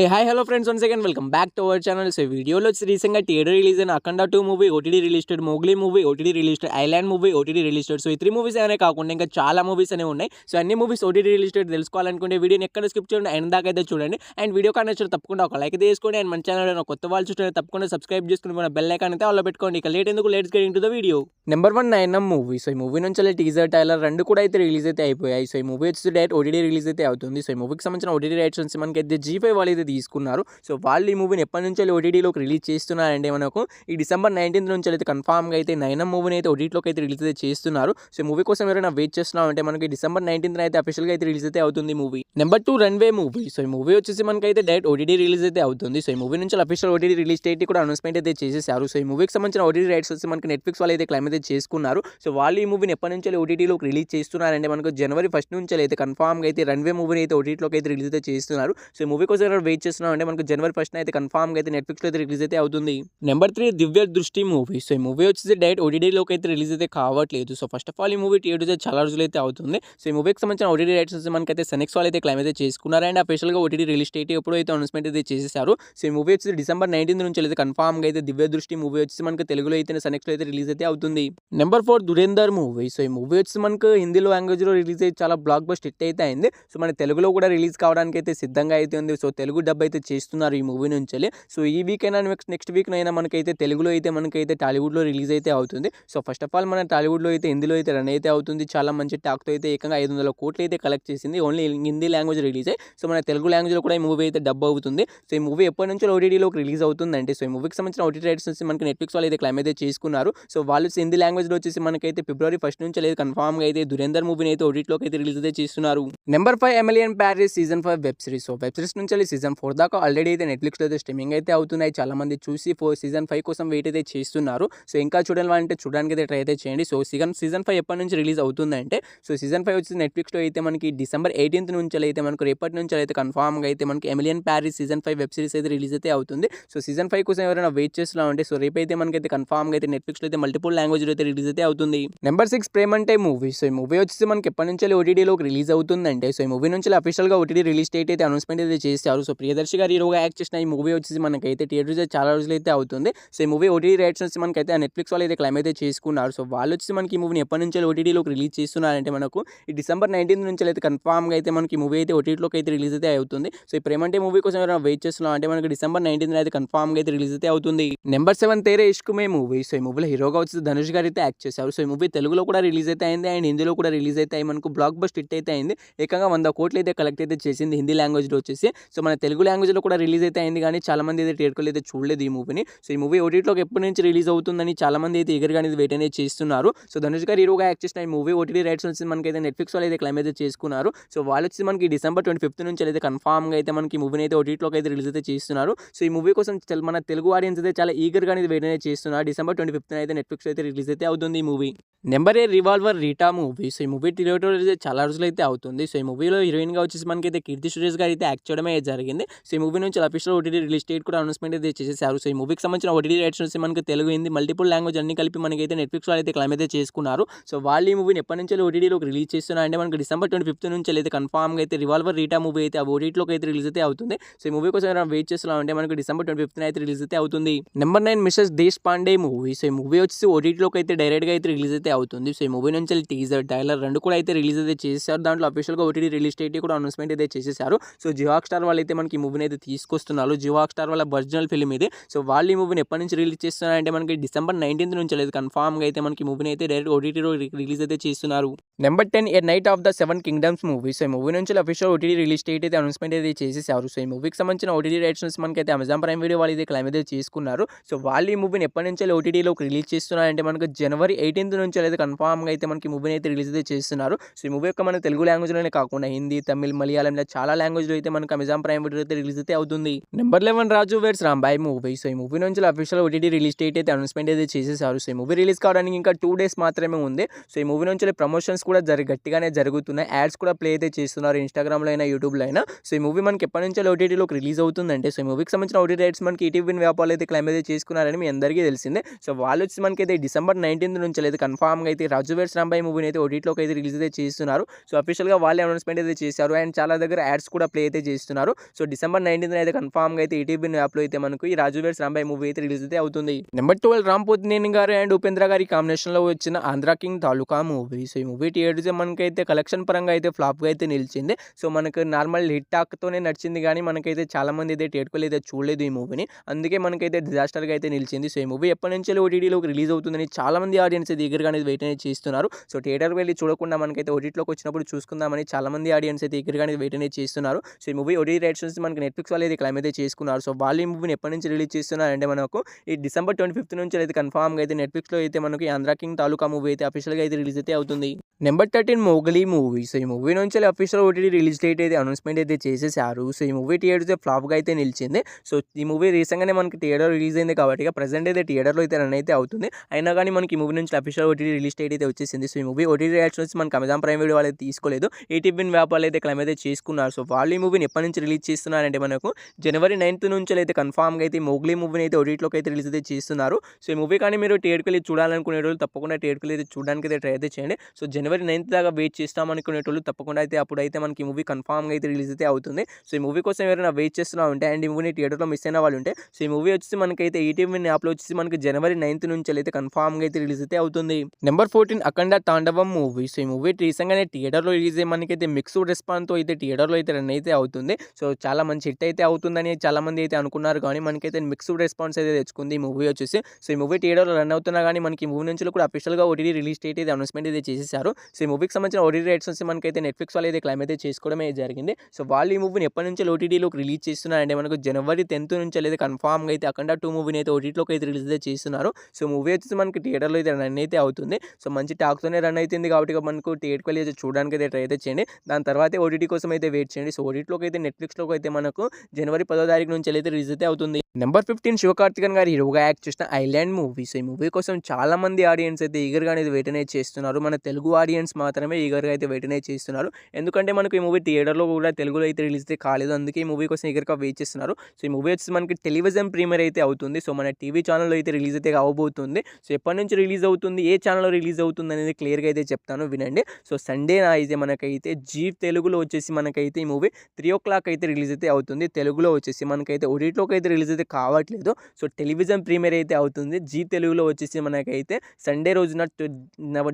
Hi hello friends, once again welcome back to our channel. So వీడియోలో వచ్చి రీసెంట్గా theatre release అయిన అఖండ 2 movie OTT released, Mowgli movie OTT released, island movie OTT released. So ఈ 3 movies అనే కాకుండా ఇంకా చాలా మూవీస్ అనేవి ఉన్నాయి. సో అన్ని మూవీస్ ఓటీటీ రిలీజ్డ్ తెలుసుకోవాలనుకుంటే వీడియోని ఎక్కడ స్కిప్ చేయండి, ఎండ్ దాకా అయితే చూడండి. అండ్ వీడియో కానీ నచ్చితే తప్పకుండా ఒక లైక్ తీసుకోండి. అండ్ మన ఛానల్ కొత్త వాళ్ళు చూస్తే తప్పకుండా సబ్స్క్రైబ్ చేసుకుని మన బెల్ ఐకాన్ అయితే ఆల్లో పెట్టుకోండి. ఇక లేట్ ఎందుకు, let's get into the video. Number 1 నైనం మూవీ. సో ఈ మూవీ నుంచి టీజర్ ట్రైలర్ రెండు కూడా అయితే రిలీజ్ అయితే అయిపోయాయి. సో ఈ మూవీ వచ్చి డైరెక్ట్ ఓటీటీ రిలీజ్ అయితే అవుతుంది. సో ఈ మూవీకి సంబంధించిన ఓటీటీ రైట్స్ నుంచి మనకైతే G5 వాళ్ళు అయితే తీసుకున్నారు. సో వాళ్ళు ఈ మూవీని ఎప్పటి నుంచి ఓటీటీలోకి రిలీజ్ చేస్తున్నారంటే మనకు ఈ డిసెంబర్ 19th నుంచి అయితే కన్ఫామ్గా అయితే నైనం మూవీని అయితే ఓటీటీలోకి అయితే రిలీజ్ అయితే చేస్తున్నారు. సో మూవీ కోసం ఎవరైనా వెయిట్ చేస్తున్నాం అంటే మనకి డిసెంబర్ 19th అయితే అఫీషియల్గా అయితే రిలీజ్ అయితే అవుతుంది movie. Number 2 runway movie. So ఈ మూవీ వచ్చేసి మనకైతే డైరెక్ట్ ఓటీటీ రిలీజ్ అయితే అవుతుంది. సో ఈ మూవీ నుంచి అఫీషియల్ ఓటీటీ రిలీజ్ డేట్ కూడా అనౌన్స్మెంట్ అయితే చేసేసారు. సో ఈ మూవీకి సంబంధించిన ఓటీటీ రైట్స్ వచ్చి మనకి నెట్ఫ్లిక్స్ వాళ్ళు అయితే క్లైమ్ అయితే చేసుకున్నారు. సో వాళ్ళు ఈ మూవీని ఎప్పటి నుంచి ఓటీటీలోకి రిలీజ్ చేస్తున్నారంటే మనకు జనవరి 1 నుంచి అయితే కన్ఫామ్గా అయితే రన్వే మూవీని అయితే ఓటీటీలోకి అయితే రిలీజ్ అయితే చేస్తున్నారు. సో ఈ మూవీ కోసం ఎవరైనా వెయిట్ చేస్తున్నాం అంటే మనకు జనవరి 1 అయితే కన్ఫామ్గా అయితే నెట్ఫ్లిక్స్లో అయితే రిలీజ్ అయితే అవుతుంది. నెంబర్ 3 దివ్య దృష్టి మూవీ. సో ఈ మూవీ వచ్చేసి డైరెక్ట్ ఓటీటీలోకి అయితే రిలీజ్ అయితే కావట్లేదు. సో ఫస్ట్ ఆఫ్ ఆల్ ఈ మూవీ థియేటర్స్ చాలా రోజులు అయితే అవుతుంది. సో ఈ మూవీకి సంబంధించిన ఓటీటీ రైట్స్ వచ్చి మనకైతే సెనెక్స్ వాళ్ళు అయితే క్లైమ్ అయితే చేసుకున్నారు. అండ్ అఫీషియల్గా ఓటీటీ రిలీజ్ డేట్ ఎప్పుడు అయితే అనౌన్స్మెంట్ అయితే చేసేసారు. సో ఈ మూవీ వచ్చి డిసెంబర్ 19th నుంచి అయితే కన్ఫామ్గా అయితే దివ్య దృష్టి మూవీ వచ్చి మనకు తెలుగులో అయితే సెనెక్స్లో అయితే రిలీజ్ అయితే అవుతుంది. Number 4 Dhurandhar movie. సో ఈ మూవీ వచ్చి మనకు హిందీలో లాంగ్వేజ్లో రిలీజ్ అయితే చాలా బ్లాక్ బస్టర్ హిట్ అయితే అయింది. సో మన తెలుగులో కూడా రిలీజ్ కావడానికి అయితే సిద్ధంగా అయితే ఉంది. సో తెలుగు డబ్ అయితే చేస్తున్నారు ఈ మూవీ నుంచి. సో ఈ వీక్ అయినా నెక్స్ట్ వీక్ అయినా మనకైతే తెలుగులో అయితే మనకైతే టాలీవుడ్లో రిలీజ్ అయితే అవుతుంది. సో ఫస్ట్ ఆఫ్ ఆల్ మన టాలీవుడ్లో అయితే హిందీలో అయితే రన్ అయితే అవుతుంది. చాలా మంచి టాక్తో అయితే ఏకంగా 500 కోట్లు అయితే కలెక్ట్ చేసింది ఓన్లీ హిందీ లాంగ్వేజ్ రిలీజ్ అయ్యి. సో మన తెలుగు లాంగ్వేజ్లో కూడా ఈ మూవీ అయితే డబ్ అవుతుంది. సో ఈ మూవీ ఎప్పటి నుంచి ఓటీటీలోకి రిలీజ్ అవుతుందంటే సో ఈ మూవీకి సంబంధించిన ఓటీటీ రైట్స్ వచ్చి మనకి నెట్ఫ్లిక్స్ వాళ్ళు అయితే క్లైమ్ అయితే చేసుకున్నారు. సో వాళ్ళు హిందీ లాంగ్వేజ్లో వచ్చేసి మనకైతే ఫిబ్రవరి 1 నుంచి లేదు కన్ఫామ్గా అయితే దురేందర్ మూవీని అయితే ఓటీటీలోకి అయితే రిలీజ్ అయితే చేస్తున్నారు. Number 5 Emily in Paris season 5 web series. So web series నుంచి సీజన్ 4 దాకా ఆల్రెడీ అయితే నెట్ఫ్లిక్స్లో అయితే స్ట్రీమింగ్ అయితే అవుతున్నాయి. చాలా మంది చూసి సీజన్ 5 కోసం వెయిట్ అయితే చేస్తున్నారు. సో ఇంకా చూడాలంటే చూడడానికి అయితే ట్రై అయితే చేయండి. సో సీజన్ 5 ఎప్పటి నుంచి రిలీజ్ అవుతుందంటే సో సీజన్ 5 వచ్చి నెట్ఫ్లిక్స్లో అయితే మనకి డిసెంబర్ 18th నుంచి అయితే మనకు రేపటి నుంచి అయితే కన్ఫామ్గా అయితే మనకి Emily in Paris season 5 web series అయితే రిలీజ్ అయితే అవుతుంది. సో సీజన్ 5 కోసం ఎవరైనా వెయిట్ చేస్తున్నామంటే సో రేపైతే మనకైతే కన్ఫామ్గా అయితే నెట్ఫ్లిక్స్లో అయితే మల్టిపుల్ లాంగ్వేజ్లో అయితే రిలీజ్ అయితే అవుతుంది. నెంబర్ 6 ప్రేమంటే మూవీ. సో ఈ మూవీ వచ్చేసి మనకి ఎప్పటి నుంచి ఓటీటీలోకి రిలీజ్ అవుతుందంటే సో ఈ మూవీ నుంచి అఫీషియల్గా ఓటీటీ రిలీజ్ డేట్ అయితే అనౌన్స్మెంట్ అయితే చేశారు. సో ప్రియదర్శి గారు హీరోగా యాక్ట్ చేసిన ఈ మూవీ వచ్చేసి మనకైతే థియేటర్స్ చాలా రోజులు అయితే అవుతుంది. సో ఈ మూవీ ఓటీటీ రైట్స్ వచ్చి మనకైతే నెట్ఫ్లిక్స్ వాళ్ళు అయితే క్లైమ్ అయితే చేసుకున్నారు. సో వాళ్ళు వచ్చి మనకి ఈ మూవీని ఎప్పటి నుంచి ఓటీటీలోకి రిలీజ్ చేస్తున్నారంటే మనకు ఈ డిసెంబర్ 19th నుంచి అయితే కన్ఫామ్గా అయితే మనకి మూవీ అయితే ఓటీటీలోకి అయితే రిలీజ్ అయితే అవుతుంది. సో ఈ ప్రేమంటే మూవీ కోసం ఎవరైనా వెయిట్ చేస్తున్నాం అంటే మనకి డిసెంబర్ 19th అయితే కన్ఫామ్గా అయితే రిలీజ్ అయితే అవుతుంది. నెంబర్ 7 తేరే ఇష్క్ మే మూవీ. సో ఈ మూవీలో హీరోగా వచ్చి ధనుష్ గారు అయితే యాక్ట్ చేశారు. సో ఈ మూవీ తెలుగులో కూడా రిలీజ్ అయితే అయింది అండ్ హిందీలో కూడా రిలీజ్ అయితే అయ్యి మనకు బ్లాక్ బస్ట్ హిట్ అయితే అయింది. ఏకంగా 100 కోట్లు అయితే కలెక్ట్ అయితే చేసింది హిందీ లాంగ్వేజ్లో వచ్చేసి. సో మన తెలుగు లాంగ్వేజ్లో కూడా రిలీజ్ అయితే అయింది కానీ చాలా మంది అయితే థియేటర్లో అయితే చూడలేదు ఈ మూవీని. సో ఈ మూవీ ఓటీటీలోకి ఎప్పటి నుంచి రిలీజ్ అవుతుందని చాలా మంది అయితే ఈగర్గా అనేది వెయిట్ అనేది చేస్తున్నారు. సో ధనుష్ గారు హీరోగా యాక్ట్ చేసిన ఈ మూవీ ఓటీటీ రైట్స్ వచ్చి మనకైతే నెట్ఫ్లిక్స్ వాళ్ళు అయితే క్లైమ్ అయితే చేసుకున్నారు. సో వాళ్ళు వచ్చి మనకి డిసెంబర్ 25th నుంచి అయితే కన్ఫామ్గా అయితే మనకి మూవీని అయితే ఓటీటీలోకి అయితే రిలీజ్ అయితే చేస్తున్నారు. సో ఈ మూవీ కోసం మన తెలుగు ఆడియన్స్ అయితే చాలా ఈగర్గా అనేది వెయిట్ అనేది చేస్తున్నారు. డిసెంబర్ 25th అయితే నెట్ఫ్లిక్స్ అయితే రిలీజ్ అయితే అవుతుంది ఈ movie. Number 8 revolver Rita movie. So ఈ మూవీ థియేటర్ చాలా రోజులు అయితే అవుతుంది. సో ఈ మూవీలో హీరోయిన్గా వచ్చేసి మనకైతే కీర్తి సురేష్ గారు అయితే యాక్ట్ చేయడమే జరిగింది. సో ఈ మూవీ నుంచి అఫీషియల్ ఓటీటీ రిలీజ్ డేట్ కూడా అనౌన్స్మెంట్ అయితే చేసేసారు. సో ఈ మూవీకి సంబంధించిన ఓటీటీ రైట్స్ వచ్చి మనకి తెలుగు, హిందీ మల్టిపుల్ లాంగ్వేజ్ అన్ని కలిపి మనకైతే నెట్ఫ్లిక్స్ వాళ్ళు అయితే క్లైమ్ అయితే చేసుకున్నారు. సో వాళ్ళు ఈ మూవీని ఎప్పటి నుంచి ఓటీటీలోకి రిలీజ్ చేస్తున్నారు అంటే మనకి డిసెంబర్ 25th నుంచి అయితే కన్ఫామ్గా అయితే రివాల్వర్ రీటా మూవీ అయితే ఓటీటీలోకి అయితే రిలీజ్ అయితే అవుతుంది. సో ఈ మూవీ కోసం వెయిట్ చేస్తున్నాం అంటే మనకి డిసెంబర్ 25th అయితే రిలీజ్ అయితే అవుతుంది. నెంబర్ 9 మిసెస్ దేశ్ పాండే మూవీ. సో ఈ మూవీ వచ్చి ఓటీటీలోకి అయితే డైరెక్ట్గా అయితే రిలీజ్ అయితే అవుతుంది. సో ఈ మూవీ నుంచి టీజర్ ట్రైలర్ రెండు కూడా అయితే రిలీజ్ అయితే చేశారు. దాంట్లో అఫీషియల్గా ఓటీటీ రిలీజ్ డేట్ కూడా అనౌన్స్మెంట్ అయితే చేసేసారు. సో జియో హాట్‌స్టార్ వాళ్ళు అయితే మనకి ఈ మూవీని అయితే తీసుకొస్తున్నారు. జియో హాట్‌స్టార్ వాళ్ళ ఒరిజినల్ ఫిల్మ్ ఇది. సో వాళ్ళు ఈ మూవీని ఎప్పటి నుంచి రిలీజ్ చేస్తున్నారంటే మనకి డిసెంబర్ 19th నుంచి లేదు కన్ఫామ్గా అయితే మనకి మూవీని అయితే డైరెక్ట్ ఓటీటీలో రిలీజ్ అయితే చేస్తున్నారు. Number 10 a knight of the 7 kingdoms movie. So ఈ మూవీ నుంచి అఫీషియల్ ఓటీటీ రిలీజ్ డేట్ అయితే అనౌన్స్మెంట్ అయితే చేసేసారు. సో ఈ మూవీకి సంబంధించిన ఓటీటీ రైట్స్ మనకైతే అమెజాన్ ప్రైమ్ వీడియో వాళ్ళు అయితే క్లైమ్ అయితే చేసుకున్నారు. సో వాళ్ళు ఈ మూవీని ఎప్పటి నుంచి ఓటీటీలోకి రిలీజ్ చేస్తున్నారంటే మనకు జనవరి 18th నుంచి అయితే కన్ఫామ్గా అయితే మనకి మూవీని అయితే రిలీజ్ అయితే చేస్తున్నారు. సో ఈ మూవీ యొక్క మన తెలుగు లాంగ్వేజ్లోనే కాకుండా హిందీ, తమిళ్, మలయాళం ఇలా చాలా లాంగ్వేజ్లో అయితే మనకు అమెజాన్ ప్రైమ్ వీడియో అయితే రిలీజ్ అయితే అవుతుంది. నెంబర్ 11 రాజు వెడ్స్ రాంబాయ్ మూవీ. సో ఈ మూవీ నుంచి అఫీషియల్ ఓటీటీ రిలీజ్ డేట్ అయితే అనౌన్స్మెంట్ అయితే చేసేసారు. సో ఈ మూవీ రిలీజ్ కావడానికి ఇంకా 2 days మాత్రమే ఉంది. సో ఈ మూవీ నుంచి ప్రమోషన్స్ కూడా గట్టిగానే జరుగుతున్నాయి. యాడ్స్ కూడా ప్లే అయితే చేస్తున్నారు ఇన్స్టాగ్రామ్లో అయినా, యూట్యూబ్లో అయినా. సో ఈ మూవీ మనకి ఎప్పటి నుంచి ఓటీటీలోకి రిలీజ్ అవుతుందంటే సో ఈ మూవీకి సంబంధించిన ఓటీటీ రైట్స్ మనకి ఈటీవీ వ్యాపారాలు అయితే క్లైమ్ అయితే చేసుకున్నారని మీ అందరికీ తెలిసిందే. సో వాళ్ళు వచ్చి మనకైతే డిసెంబర్ 19th నుంచి అయితే కన్ఫామ్గా అయితే రాజు వెడ్స్ రాంబాయ్ మూవీని అయితే ఓటీటీలోకి అయితే రిలీజ్ అయితే చేస్తున్నారు. సో అఫీషియల్గా వాళ్ళే అనౌన్స్మెంట్ అయితే చేశారు అండ్ చాలా దగ్గర యాడ్స్ కూడా ప్లే అయితే చేస్తున్నారు. సో డిసెంబర్ 19th అయితే కన్ఫామ్గా అయితే ఈటీవీ యాప్లో అయితే మనకు ఈ రాజు వెడ్స్ రాంబాయ్ మూవీ అయితే రిలీజ్ అయితే అవుతుంది. నెంబర్ 12 రామ్ పోతినేని గారు అండ్ ఉపేంద్ర గారి కాంబినేషన్లో వచ్చిన ఆంధ్ర కింగ్ తాలూకా మూవీ. సో ఈ మూవీ థియేటర్స్ మనకైతే కలెక్షన్ పరంగా అయితే ఫ్లాప్గా అయితే నిలిచింది. సో మనకు నార్మల్ హిట్ టాక్తోనే నడిచింది కానీ మనకైతే చాలా మంది అయితే థియేటర్లో అయితే చూడలేదు ఈ మూవీని. అందుకే మనకైతే డిజాస్టర్గా అయితే నిలిచింది. సో ఈ మూవీ ఎప్పటి నుంచి ఓటీటీలోకి రిలీజ్ అవుతుందని చాలా మంది ఆడియన్స్ అయితే ఈగర్గా అనేది వెయిట్ అనేది చేస్తున్నారు. సో థియేటర్కి వెళ్ళి చూడకుండా మనకైతే ఓటీటీలోకి వచ్చినప్పుడు చూసుకుందామని చాలా మంది ఆడియన్స్ అయితే ఈగర్గా అనేది వెయిట్ అనేది చేస్తున్నారు. సో ఈ మూవీ ఓటీటీ రైట్స్ నుంచి మనకి నెట్ఫ్లిక్స్ వాళ్ళు అయితే క్లైమ్ అయితే చేసుకున్నారు. సో వాళ్ళు ఈ మూవీని ఎప్పటి నుంచి రిలీజ్ చేస్తున్నారు అంటే మనకు ఈ డిసెంబర్ 25th నుంచి అయితే కన్ఫామ్గా అయితే నెట్ఫ్లిక్స్లో అయితే మనకి ఆంధ్ర కింగ్ తాలూకా మూవీ అయితే అఫీషియల్గా అయితే రిలీజ్ అయితే అవుతుంది. Number 13 Mowgli movie. సో ఈ మూవీ నుంచి అఫీషియల్ ఓటీటీ రిలీజ్ డేట్ అయితే అనౌన్స్మెంట్ అయితే చేసేసారు. సో ఈ మూవీ థియేటర్స్ ఫ్లాప్గా అయితే నిలిచింది. సో ఈ మూవీ రీసెంట్గానే మనకి థియేటర్ రిలీజ్ అయింది కాబట్టి ప్రజెంట్ అయితే థియేటర్లో అయితే రన్ అయితే అవుతుంది. అయినా కానీ మనకి ఈ మూవీ నుంచి అఫీషియల్ ఓటీటీ రిలీజ్ డేట్ అయితే వచ్చేసింది. సో ఈ మూవీ ఓటీటీ రైట్స్ నుంచి మనకి అమెజాన్ ప్రైమ్ వీడియో వాళ్ళు తీసుకోలేదు. ఈటీవీ వ్యాపారాలు అయితే క్లైమ్ అయితే చేసుకున్నారు. సో వాళ్ళు ఈ మూవీని ఎప్పటి నుంచి రిలీజ్ చేస్తున్నారంటే మనకు జనవరి 9th నుంచి అయితే కన్ఫామ్గా అయితే మోగ్లీ మూవీని అయితే ఓటీటీలోకి అయితే రిలీజ్ అయితే చేస్తున్నారు. సో ఈ మూవీ కానీ మీరు థియేటర్కి వెళ్ళి చూడాలనుకునే రోజులు తప్పకుండా థియేటర్కి అయితే చూడడానికి అయితే ట్రై అయితే చేయండి. సో జనవరి 9th దాకా వెయిట్ చేస్తామనుకునేటోళ్ళు తప్పకుండా అయితే అప్పుడైతే మనకి ఈ మూవీ కన్ఫామ్గా అయితే రిలీజ్ అయితే అవుతుంది. సో ఈ మూవీ కోసం ఎవరైనా వెయిట్ చేస్తున్నా ఉంటే అండ్ ఈ మూవీని థియేటర్లో మిస్ అయిన వాళ్ళు ఉంటే సో ఈ మూవీ వచ్చేసి మనకైతే ఈటీవీ యాప్లో వచ్చేసి మనకి జనవరి 9th నుంచి అయితే కన్ఫామ్గా అయితే రిలీజ్ అయితే అవుతుంది. నెంబర్ 14 అఖండ తాండవం మూవీ. సో ఈ మూవీ రీసెంట్గానే థియేటర్లో రిలీజ్ అయ్యి మనకైతే మిక్స్డ్ రెస్పాన్స్తో అయితే థియేటర్లో అయితే రన్ అయితే అవుతుంది. సో చాలా మంచి హిట్ అయితే అవుతుందని చాలా మంది అయితే అనుకున్నారు కానీ మనకైతే మిక్స్డ్ రెస్పాన్స్ అయితే తెచ్చుకుంది ఈ మూవీ వచ్చేసి. సో ఈ మూవీ థియేటర్లో రన్ అవుతున్నా కానీ మనకి ఈ మూవీ నుంచి కూడా అఫీషియల్గా ఓటీటీ రిలీజ్ డేట్ అయితే అనౌన్స్మెంట్ అయితే చేసేసారు. సో ఈ మూవీకి సంబంధించిన ఓటీటీ రైట్స్ నుంచి మనకైతే నెట్ఫ్లిక్స్ వాళ్ళు అయితే క్లైమ్ అయితే చేసుకోవడమే జరిగింది. సో వాళ్ళు ఈ మూవీని ఎప్పటి నుంచి ఓటీటీలోకి రిలీజ్ చేస్తున్నారంటే మనకు జనవరి 10th నుంచి అయితే కన్ఫామ్గా అయితే అఖండ 2 మూవీని అయితే ఓటీటీలోకి అయితే రిలీజ్ అయితే చేస్తున్నారు. సో మూవీ వచ్చేసి మనకి థియేటర్లో అయితే రన్ అయితే అవుతుంది. సో మంచి టాక్తోనే రన్ అవుతుంది కాబట్టి మనకు థియేటర్కి వెళ్ళి అయితే చూడడానికి అయితే ట్రై అయితే చేయండి. దాని తర్వాత ఓటీటీ కోసం అయితే వెయిట్ చేయండి. సో ఓటీటీలోకి అయితే నెట్ఫ్లిక్స్లోకి అయితే మనకు జనవరి 10వ తారీఖు నుంచి అయితే రిలీజ్ అయితే అవుతుంది. నెంబర్ 15 శివకార్తికేయన్ గారు హీరోగా యాక్ట్ చేసిన ఐలాండ్ మూవీ. సో ఈ మూవీ కోసం చాలా మంది ఆడియన్స్ అయితే ఈగర్గా అనేది వెయిట్ అనేది చేస్తున్నారు. మన తెలుగు ఆడియన్స్ మాత్రమే ఈగర్గా అయితే వెయిట్ అనేది చేస్తున్నారు. ఎందుకంటే మనకు ఈ మూవీ థియేటర్లో కూడా తెలుగులో అయితే రిలీజ్ అయితే కాలేదు. అందుకే ఈ మూవీ కోసం ఈగర్గా వెయిట్ చేస్తున్నారు. సో ఈ మూవీ వచ్చి మనకి టెలివిజన్ ప్రీమియర్ అయితే అవుతుంది. సో మన టీవీ ఛానల్లో అయితే రిలీజ్ అయితే అవబోతుంది. సో ఎప్పటి నుంచి రిలీజ్ అవుతుంది, ఏ ఛానల్లో రిలీజ్ అవుతుంది అనేది క్లియర్గా అయితే చెప్తాను వినండి. సో సండే అయితే మనకైతే జీ తెలుగులో వచ్చేసి మనకైతే ఈ మూవీ 3 o'clock అయితే రిలీజ్ అయితే అవుతుంది. తెలుగులో వచ్చేసి మనకైతే ఓటీటీలోకి అయితే రిలీజ్ అయితే కావట్లేదు. సో టెలివిజన్ ప్రీమియర్ అయితే అవుతుంది. జీ తెలుగులో వచ్చేసి మనకైతే సండే రోజున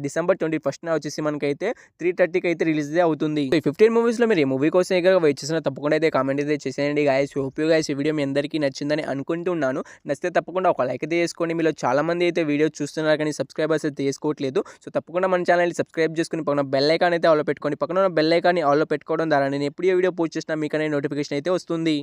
డిసెంబర్ 21st వచ్చేసి మనకైతే 3:30కి అయితే రిలీజ్ అయితే అవుతుంది. ఈ 15 మూవీస్లో మీరు ఈ మూవీ కోసం ఎక్కడ వెయిట్ చేసినా తప్పకుండా అయితే కామెంట్ అయితే చేసేయండి గాయస్. హోప్ యూ గైస్ ఈ వీడియో మీ అందరికీ నచ్చిందని అనుకుంటున్నాను. నచ్చితే తప్పకుండా ఒక లైక్ అయితే చేసుకోండి. మీలో చాలా మంది అయితే వీడియో చూస్తున్నారు కానీ సబ్స్క్రైబర్స్ అయితే చేసుకోవట్లేదు. సో తప్పకుండా మన ఛానల్ని సబ్స్క్రైబ్ చేసుకుని పక్కన బెల్ ఐకాన్ అయితే ఆల్లో పెట్టుకోండి. పక్కన బెల్ ఐకాన్ని ఆల్లో పెట్టుకోవడం ద్వారా నేను ఎప్పుడు ఏ వీడియో పోస్ట్ చేసినా మీకు అనేది నోటిఫికేషన్ అయితే వస్తుంది.